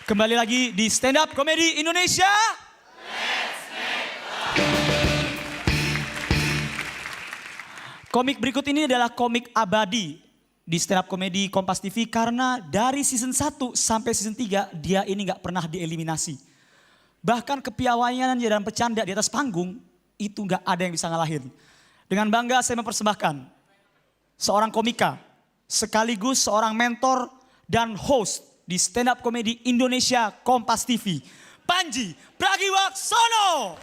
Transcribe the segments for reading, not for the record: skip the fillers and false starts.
Kembali lagi di Stand Up Comedy Indonesia. Komik berikut ini adalah komik abadi di Stand Up Comedy Kompas TV karena dari season 1 sampai season 3 dia ini gak pernah dieliminasi. Bahkan kepiawaiannya dan bercanda di atas panggung itu gak ada yang bisa ngalahin. Dengan bangga saya mempersembahkan seorang komika sekaligus seorang mentor dan host di Stand Up Comedy Indonesia Kompas TV, Panji Pragiwaksono.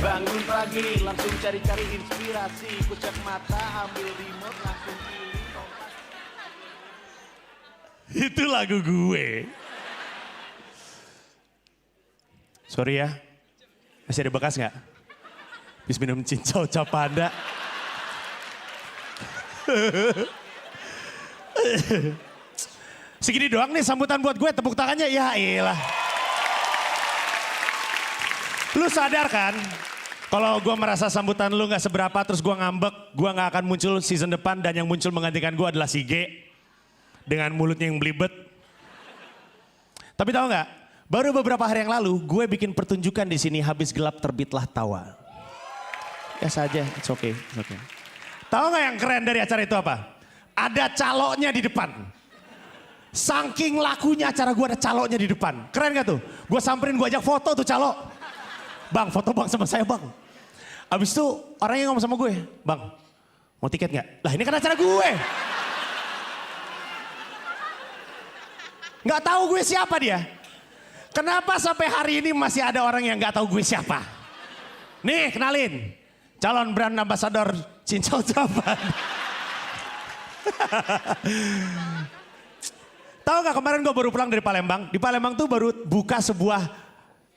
Bangun pagi langsung cari-cari inspirasi, kucek mata ambil remote langsung pilih Kompas. Itu lagu gue. Sorry ya, masih ada bekas nggak? Habis minum cincau capanda. Segini doang nih sambutan buat gue, tepuk tangannya ya iyalah. Lu sadar kan? Kalau gue merasa sambutan lu gak seberapa terus gue ngambek, gue gak akan muncul season depan dan yang muncul menggantikan gue adalah si G. Dengan mulutnya yang belibet. Tapi tahu nggak? Baru beberapa hari yang lalu gue bikin pertunjukan di sini habis gelap terbitlah tawa. Ya saja, it's okay. Tahu nggak yang keren dari acara itu apa? Ada caloknya di depan. Saking lakunya acara gue ada caloknya di depan. Keren gak tuh? Gue samperin, gue ajak foto tuh calok. Bang, foto bang sama saya bang. Abis itu orangnya ngomong sama gue, bang mau tiket nggak? Lah ini kan acara gue. Nggak tahu gue siapa dia. Kenapa sampai hari ini masih ada orang yang nggak tahu gue siapa? Nih kenalin. Calon brand ambassador Cincau Japan. Tahu nggak kemarin gue baru pulang dari Palembang. Di Palembang tuh baru buka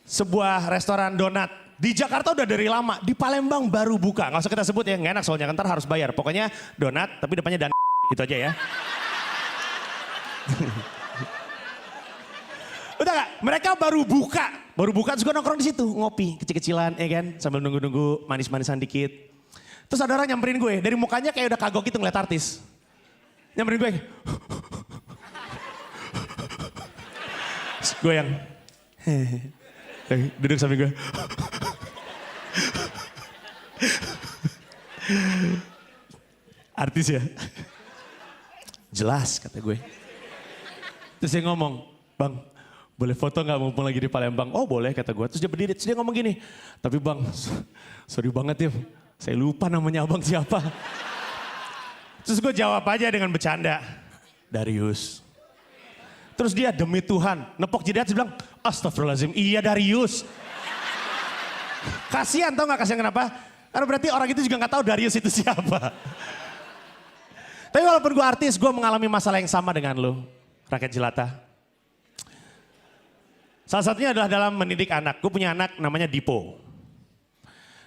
sebuah restoran donat. Di Jakarta udah dari lama. Di Palembang baru buka. Nggak usah kita sebut ya, nggak enak soalnya ntar harus bayar. Pokoknya donat tapi depannya dan itu aja ya. Udah gak? Mereka baru buka terus gue nongkrong di situ ngopi kecil-kecilan ya kan sambil nunggu-nunggu manis-manisan dikit. Terus ada orang nyamperin gue dari mukanya kayak udah kagok gitu ngeliat artis. Nyamperin gue. Terus gue yang duduk samping gue. Artis ya? Jelas kata gue. Terus dia ngomong, bang boleh foto gak mumpung lagi di Palembang? Oh boleh kata gue. Terus dia berdiri, terus dia ngomong gini. Tapi bang, sorry banget ya, saya lupa namanya abang siapa. Terus gue jawab aja dengan bercanda. Darius. Terus dia demi Tuhan, nepok jidat bilang, astagfirullahaladzim, iya Darius. Kasian tau gak kasihan kenapa? Karena berarti orang itu juga gak tahu Darius itu siapa. Tapi walaupun gue artis, gue mengalami masalah yang sama dengan lo, rakyat jelata. Salah satunya adalah dalam mendidik anak. Gue punya anak namanya Dipo.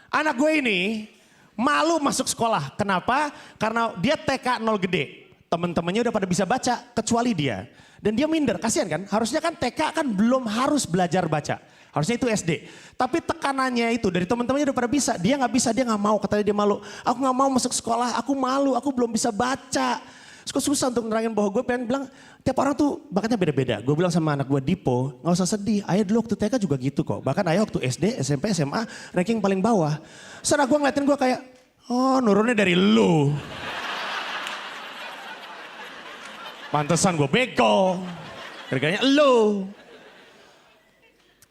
Anak gue ini malu masuk sekolah. Kenapa? Karena dia TK 0 gede. Temen-temennya udah pada bisa baca kecuali dia. Dan dia minder, kasihan kan? Harusnya kan TK kan belum harus belajar baca. Harusnya itu SD. Tapi tekanannya itu dari teman-temannya udah pada bisa. Dia nggak bisa, dia nggak mau. Katanya dia malu. Aku nggak mau masuk sekolah, aku malu, aku belum bisa baca. Terus susah untuk nerangin bahwa gue pengen bilang tiap orang tuh bakatnya beda-beda. Gue bilang sama anak gue Dipo, gak usah sedih. Ayah dulu waktu TK juga gitu kok. Bahkan ayah waktu SD, SMP, SMA ranking paling bawah. Terus anak gue ngeliatin gue kayak, oh nurunnya dari lu. Pantesan gue bego. Gara-garanya lu.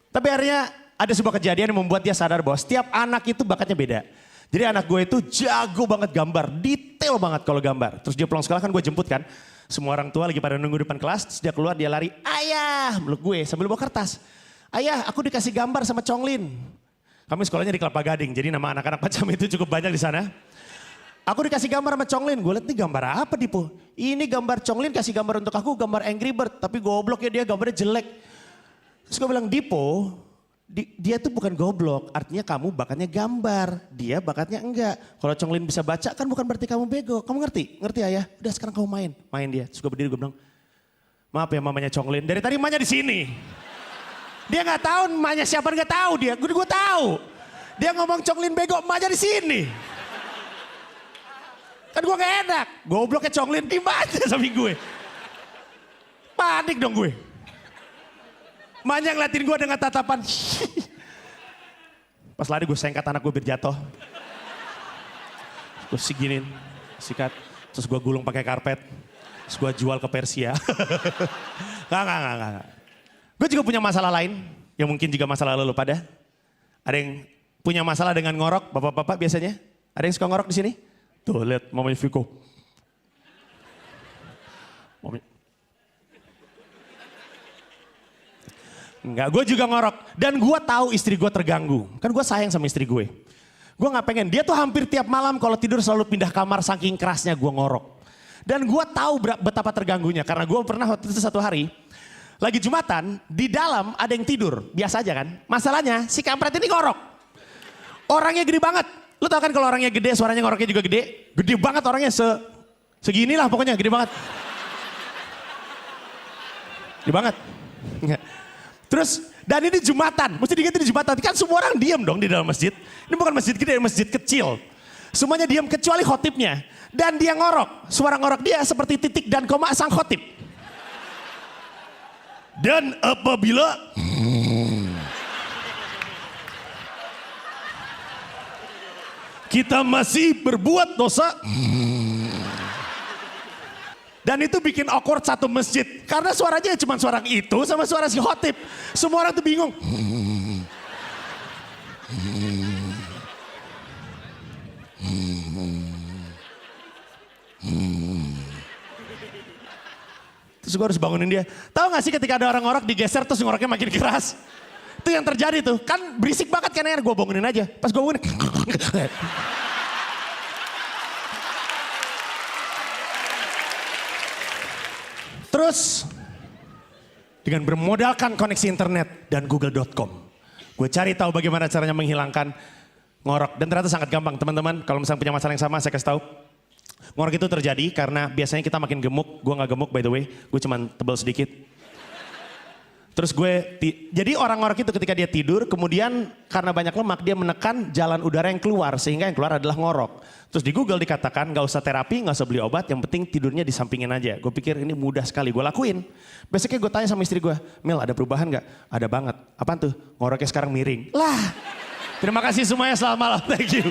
Tapi akhirnya ada sebuah kejadian yang membuat dia sadar bahwa setiap anak itu bakatnya beda. Jadi anak gue itu jago banget gambar, detail banget kalau gambar. Terus dia pulang sekolah kan gue jemput kan. Semua orang tua lagi pada nunggu depan kelas, terus dia keluar dia lari, ayah meluk gue sambil bawa kertas. Ayah aku dikasih gambar sama Conglin. Kami sekolahnya di Kelapa Gading, jadi nama anak-anak macam itu cukup banyak di sana. Aku dikasih gambar sama Conglin, gue liat nih gambar apa Dipo? Ini gambar Conglin kasih gambar untuk aku, gambar Angry Bird. Tapi goblok ya dia gambarnya jelek. Terus gue bilang Dipo, dia tuh bukan goblok, artinya kamu bakatnya gambar, dia bakatnya enggak. Kalau Conglin bisa baca kan bukan berarti kamu bego, kamu ngerti? Ngerti ayah? Udah sekarang kamu main dia. Terus gue berdiri gue bilang, maaf ya mamanya Conglin, dari tadi mamanya di sini. Dia nggak tahu mamanya siapa, nggak tahu dia, gue tahu. Dia ngomong Conglin bego, mamanya di sini. Kan gue gak enak. Gobloknya Conglin, diem aja samping gue. Panik dong gue. Emaknya ngeliatin gue dengan tatapan. Pas lari gue sengkat anak gue biar jatuh. Gue siginin, sikat. Terus gue gulung pakai karpet. Terus gue jual ke Persia. Enggak. Gue juga punya masalah lain. Yang mungkin juga masalah lu pada. Ada yang punya masalah dengan ngorok, bapak-bapak biasanya? Ada yang suka ngorok di sini? Tuh lihat mamanya Viko. Enggak, gue juga ngorok. Dan gue tahu istri gue terganggu. Kan gue sayang sama istri gue. Gue gak pengen, dia tuh hampir tiap malam kalau tidur selalu pindah kamar saking kerasnya gue ngorok. Dan gue tahu betapa terganggunya. Karena gue pernah waktu itu satu hari, lagi Jumatan, di dalam ada yang tidur. Biasa aja kan. Masalahnya si kampret ini ngorok. Orangnya gede banget. Lu tau kan kalau orangnya gede, suaranya ngoroknya juga gede. Gede banget orangnya, seginilah pokoknya, gede banget. Gede banget. Terus, dan ini Jumatan, mesti diingat ini Jumatan. Kan semua orang diam dong di dalam masjid. Ini bukan masjid gede, masjid kecil. Semuanya diam kecuali khotibnya. Dan dia ngorok, suara ngorok dia seperti titik dan koma sang khotib. Dan apabila kita masih berbuat dosa, dan itu bikin awkward satu masjid. Karena suaranya cuma suara itu sama suara si khotib. Semua orang tuh bingung. Terus gue harus bangunin dia. Tahu gak sih ketika ada orang ngorok digeser terus ngoroknya makin keras? Itu yang terjadi tuh. Kan berisik banget kan ya, gue bangunin aja. Pas gue bangunin. Terus dengan bermodalkan koneksi internet dan google.com. Gue cari tahu bagaimana caranya menghilangkan ngorok. Dan ternyata sangat gampang teman-teman. Kalau misalnya punya masalah yang sama saya kasih tahu. Ngorok itu terjadi karena biasanya kita makin gemuk. Gue gak gemuk by the way. Gue cuman tebal sedikit. Terus jadi orang ngorok itu ketika dia tidur, kemudian karena banyak lemak dia menekan jalan udara yang keluar, sehingga yang keluar adalah ngorok. Terus di Google dikatakan gak usah terapi, gak usah beli obat, yang penting tidurnya disampingin aja. Gue pikir ini mudah sekali, gue lakuin. Besoknya gue tanya sama istri gue, Mel ada perubahan gak? Ada banget. Apaan tuh? Ngoroknya sekarang miring. Lah, terima kasih semuanya, selamat malam, thank you.